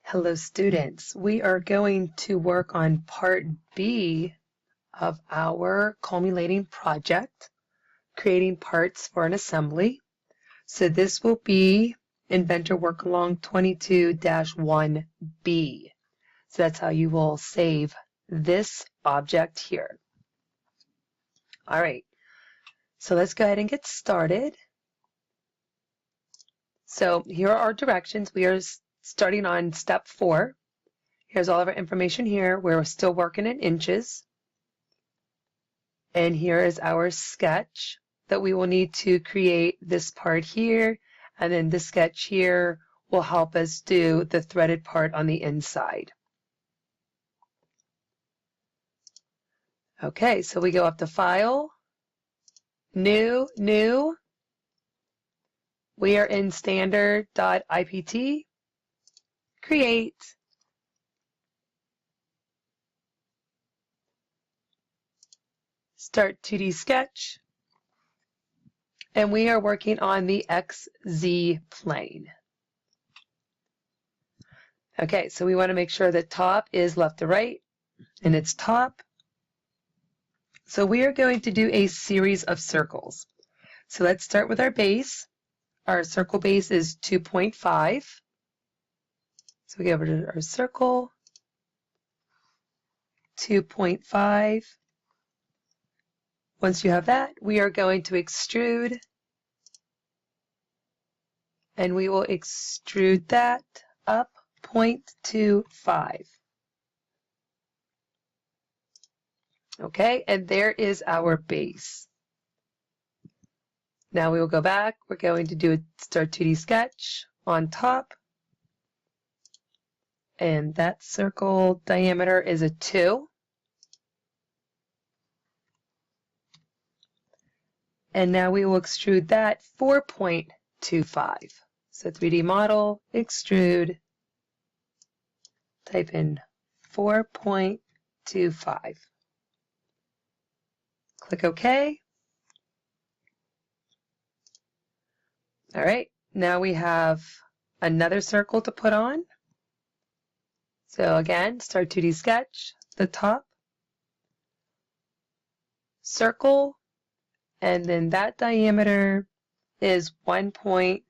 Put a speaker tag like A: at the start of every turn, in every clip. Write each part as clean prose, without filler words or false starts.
A: Hello students, we are going to work on part B of our culminating project, creating parts for an assembly. So this will be Inventor Workalong 22-1B. So that's how you will save this object here. All right, so let's go ahead and get started. So here are our directions. We are starting on step 4. Here's all of our information here. We're still working in inches. And here is our sketch that we will need to create this part here. And then the sketch here will help us do the threaded part on the inside. Okay, so we go up to File, New. We are in standard.ipt, Create. Start 2D sketch, and we are working on the XZ plane. Okay, so we want to make sure that top is left to right, and it's top. So we are going to do a series of circles. So let's start with our base. Our circle base is 2.5. So we go over to our circle, 2.5. Once you have that, we are going to extrude, and we will extrude that up 0.25. Okay, and there is our base. Now we will go back. We're going to do a start 2D sketch on top, and that circle diameter is a 2. And now we will extrude that 4.25. So 3D model, extrude, type in 4.25. Click OK. All right, now we have another circle to put on. So again, start 2D sketch, the top, circle, and then that diameter is 1.35.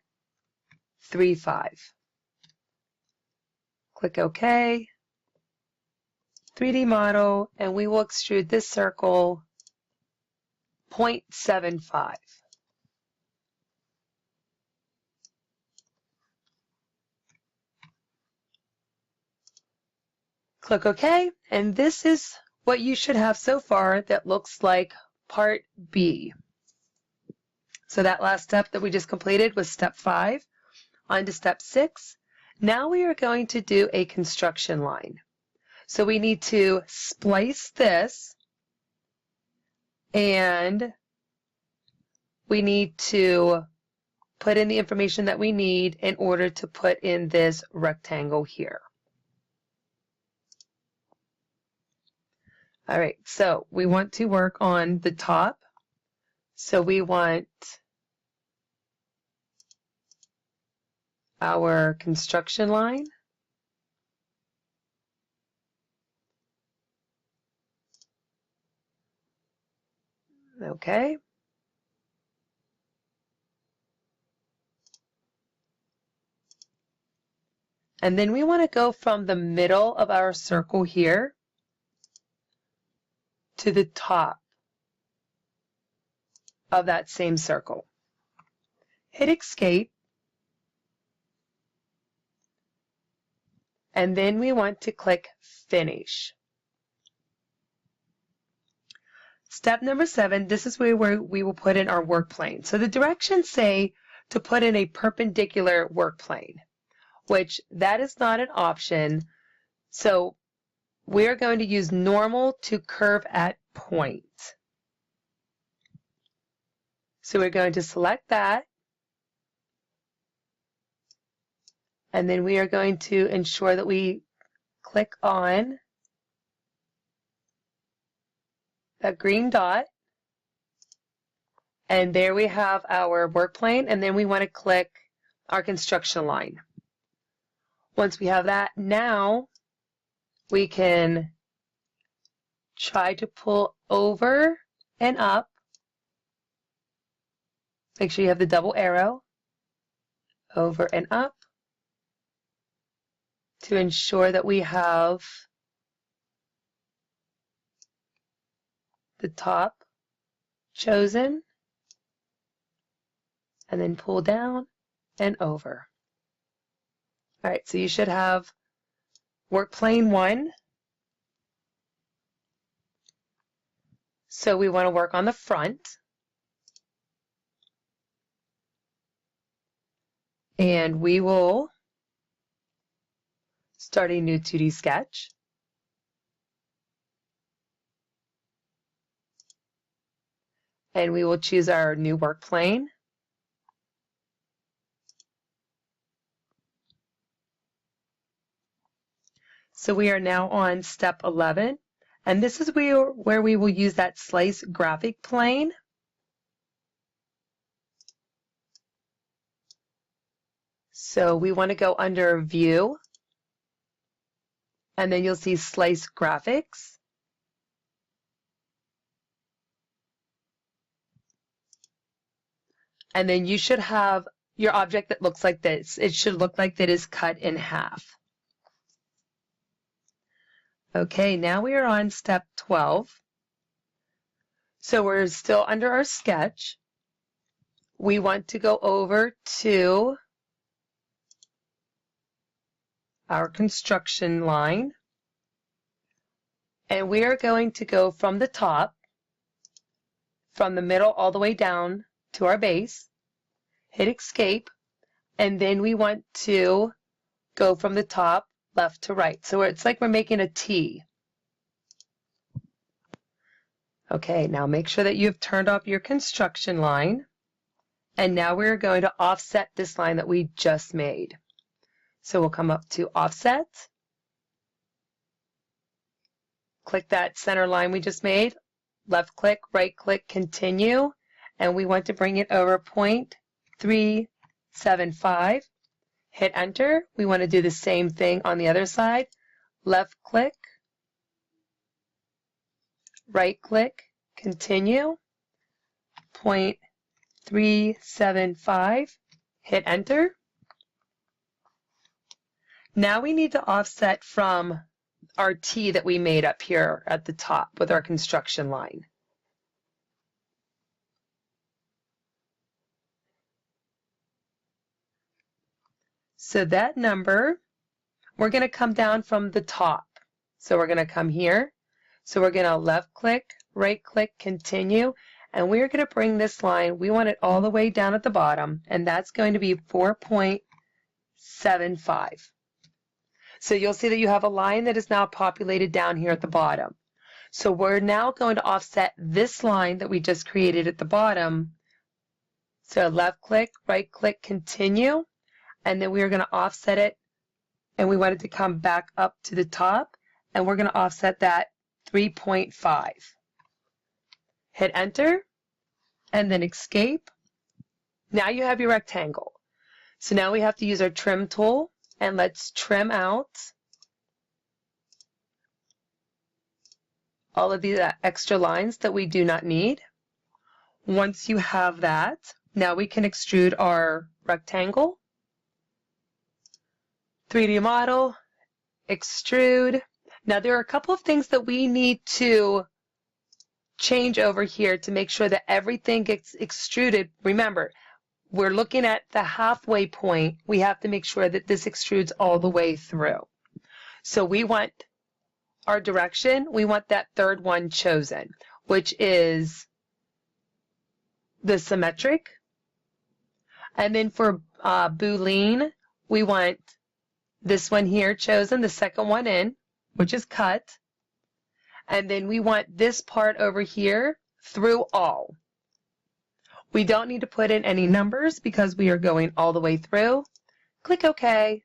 A: Click OK. 3D model, and we will extrude this circle 0.75. Click OK, and this is what you should have so far that looks like part B. So that last step that we just completed was step 5. On to step 6. Now we are going to do a construction line. So we need to splice this, and we need to put in the information that we need in order to put in this rectangle here. All right, so we want to work on the top. So we want our construction line. Okay. And then we want to go from the middle of our circle here to the top of that same circle. Hit escape. And then we want to click finish. Step number 7, this is where we will put in our work plane. So the directions say to put in a perpendicular work plane, which that is not an option. So we're going to use normal to curve at point. So we're going to select that. And then we are going to ensure that we click on that green dot. And there we have our work plane. And then we want to click our construction line. Once we have that, now we can try to pull over and up. Make sure you have the double arrow, over and up, to ensure that we have the top chosen, and then pull down and over. All right, so you should have work plane 1. So we want to work on the front. And we will start a new 2D sketch. And we will choose our new work plane. So we are now on step 11, and this is where we will use that slice graphic plane. So we want to go under View, and then you'll see Slice Graphics. And then you should have your object that looks like this. It should look like that is cut in half. Okay, now we are on step 12. So we're still under our sketch. We want to go over to our construction line. And we are going to go from the top, from the middle all the way down to our base. Hit Escape, and then we want to go from the top left to right. So it's like we're making a T. Okay, now make sure that you've turned off your construction line. And now we're going to offset this line that we just made. So we'll come up to Offset. Click that center line we just made. Left click, right click, Continue. And we want to bring it over 0.375. Hit Enter. We want to do the same thing on the other side. Left click, right click, Continue. 0.375. Hit Enter. Now we need to offset from our T that we made up here at the top with our construction line. So that number, we're going to come down from the top. So we're going to come here. So we're going to left click, right click, Continue, and we're going to bring this line, we want it all the way down at the bottom, and that's going to be 4.75. So you'll see that you have a line that is now populated down here at the bottom. So we're now going to offset this line that we just created at the bottom. So left click, right click, Continue, and then we're going to offset it, and we want it to come back up to the top, and we're going to offset that 3.5. Hit Enter, and then Escape. Now you have your rectangle. So now we have to use our Trim tool, and let's trim out all of these extra lines that we do not need. Once you have that, now we can extrude our rectangle. 3D model, extrude. Now there are a couple of things that we need to change over here to make sure that everything gets extruded. Remember, we're looking at the halfway point. We have to make sure that this extrudes all the way through. So we want our direction, we want that third one chosen, which is the symmetric. And then for Boolean, we want this one here chosen, the second one in, which is cut. And then we want this part over here through all. We don't need to put in any numbers because we are going all the way through. Click OK.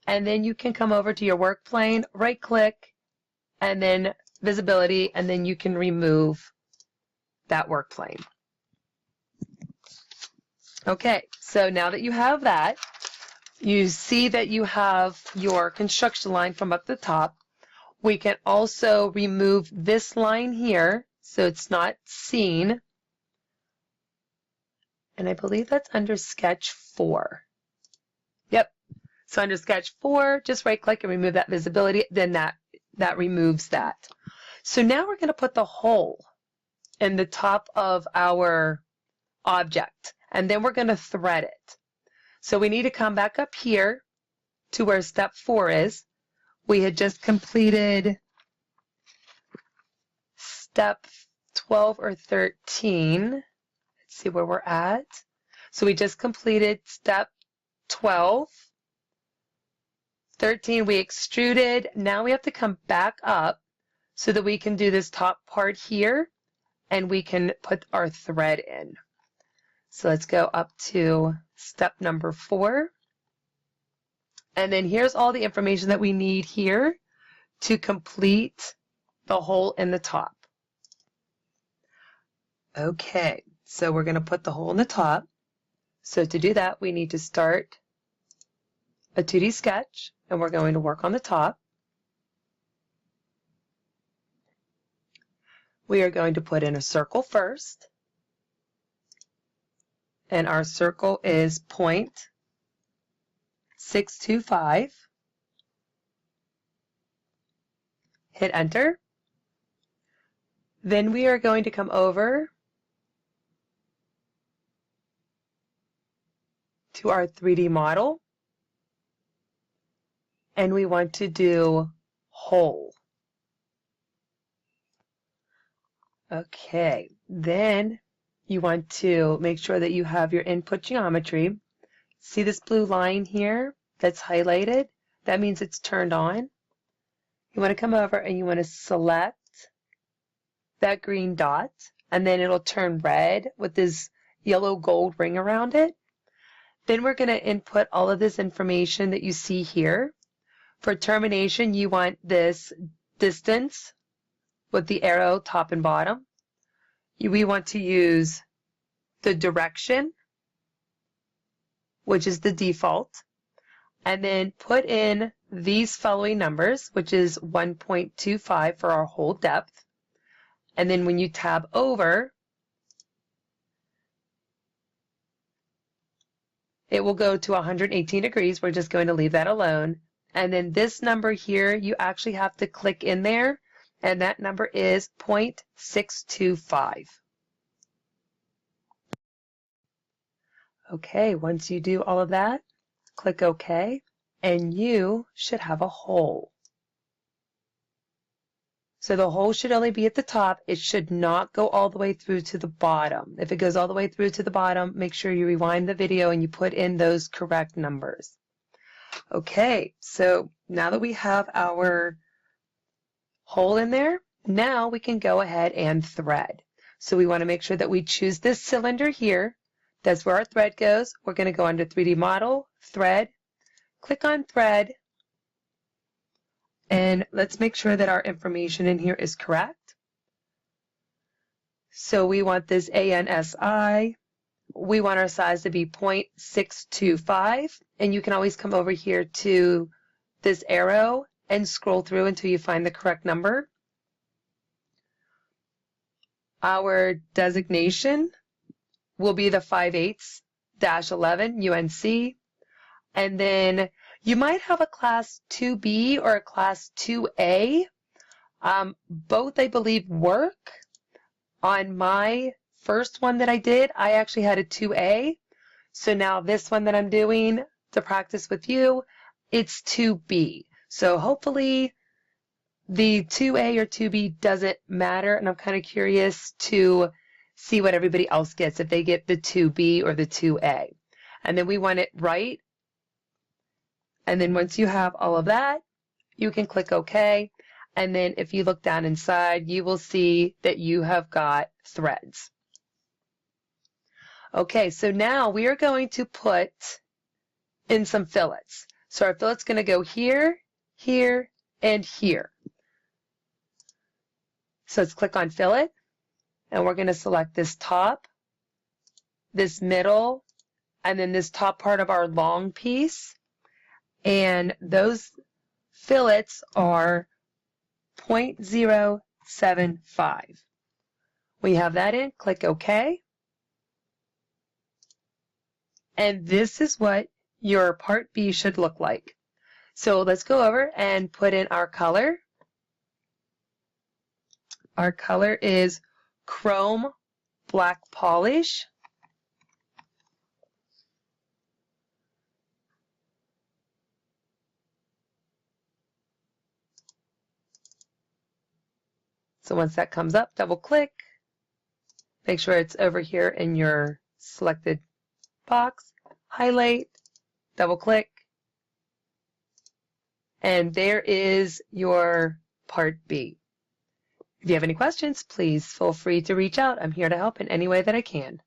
A: And then you can come over to your work plane, right click, and then visibility, and then you can remove that work plane. Okay, so now that you have that, You see that you have your construction line from up the top. We can also remove this line here so it's not seen. And I believe that's under sketch 4. Yep. So under sketch 4, just right click and remove that visibility. Then that removes that. So now we're going to put the hole in the top of our object. And then we're going to thread it. So we need to come back up here to where step 4 is. We had just completed step 12 or 13. Let's see where we're at. So we just completed step 12. 13 we extruded. Now we have to come back up so that we can do this top part here and we can put our thread in. So let's go up to step number 4. And then here's all the information that we need here to complete the hole in the top. Okay, so we're going to put the hole in the top. So to do that, we need to start a 2D sketch, and we're going to work on the top. We are going to put in a circle first, and our circle is 0.625. Hit enter. Then we are going to come over to our 3D model, and we want to do hole. Okay, then you want to make sure that you have your input geometry. See this blue line here that's highlighted? That means it's turned on. You want to come over and you want to select that green dot, and then it'll turn red with this yellow gold ring around it. Then we're going to input all of this information that you see here. For termination, you want this distance with the arrow top and bottom. We want to use the direction, which is the default, and then put in these following numbers, which is 1.25 for our hole depth. And then when you tab over, it will go to 118 degrees. We're just going to leave that alone. And then this number here, you actually have to click in there, and that number is 0.625. Okay, once you do all of that, click OK, and you should have a hole. So the hole should only be at the top. It should not go all the way through to the bottom. If it goes all the way through to the bottom, make sure you rewind the video and you put in those correct numbers. Okay, so now that we have our hole in there, now we can go ahead and thread. So we want to make sure that we choose this cylinder here. That's where our thread goes. We're going to go under 3D Model, Thread, click on Thread, and let's make sure that our information in here is correct. So we want this ANSI. We want our size to be 0.625, and you can always come over here to this arrow and scroll through until you find the correct number. Our designation will be the 5/8-11 UNC, and then you might have a class 2B or a class 2A. Both, I believe, work. On my first one that I did, I actually had a 2A. So now this one that I'm doing to practice with you, it's 2B. So hopefully the 2A or 2B doesn't matter, and I'm kind of curious to see what everybody else gets, if they get the 2B or the 2A. And then we want it right. And then once you have all of that, you can click OK. And then if you look down inside, you will see that you have got threads. Okay, so now we are going to put in some fillets. So our fillet's going to go here, here, and here. So let's click on fillet, and we're going to select this top, this middle, and then this top part of our long piece. and those fillets are 0.075. We have that in, click OK. And this is what your part B should look like. So let's go over and put in our color. Our color is Chrome Black Polish. So once that comes up, double click. Make sure it's over here in your selected box. Highlight, double click. And there is your part B. If you have any questions, please feel free to reach out. I'm here to help in any way that I can.